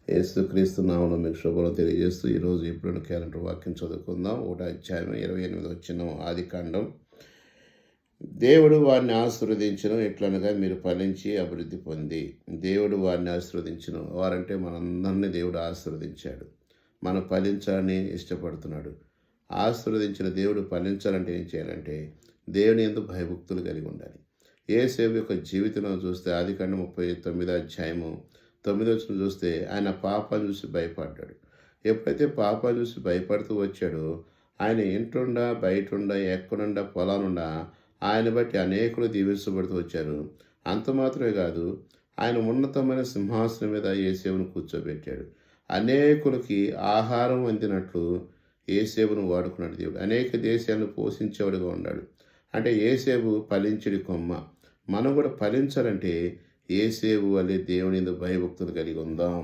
యేసుక్రీస్తు నామములో మీకు శుభములు తెలియజేస్తూ ఈరోజు ఇప్పుడు క్యాలెండర్ వాక్యం చదువుకుందాం. 1 అధ్యాయం 28 ఆదికాండం. దేవుడు వారిని ఆశీర్వదించును, ఎట్లనగా మీరు ఫలించి అభివృద్ధి పొంది. దేవుడు వారిని ఆశీర్వదించును, వారంటే మనందరినీ దేవుడు ఆశీర్వదించాడు. మనం ఫలించాలని ఇష్టపడుతున్నాడు. ఆశీర్వదించిన దేవుడు ఫలించాలంటే ఏం చేయాలంటే దేవుని యందు భయభక్తులు కలిగి ఉండాలి. యేసేపు యొక్క జీవితంలో చూస్తే ఆదికాండం 39 చూస్తే ఆయన పాపాన్ని చూసి భయపడ్డాడు. ఎప్పుడైతే పాపాన్ని చూసి భయపడుతూ వచ్చాడో ఆయన ఇంటుండా బయటుండా ఎక్కడుండా పొలానుండా ఆయన బట్టి అనేకులు దీవించబడుతూ వచ్చారు. అంత మాత్రమే కాదు, ఆయన ఉన్నతమైన సింహాసనం మీద యేసేపును కూర్చోబెట్టాడు. అనేకులకి ఆహారం అందినట్లు యేసేపును వాడుకున్నాడు దేవుడు. అనేక దేశాలను పోషించేవాడుగా ఉన్నాడు. అంటే యేసేపు ఫలించుడి కొమ్మ. మనం కూడా ఫలించాలంటే యేసేపు వలె దేవుని యందు భయభక్తులు కలిగి ఉందాం.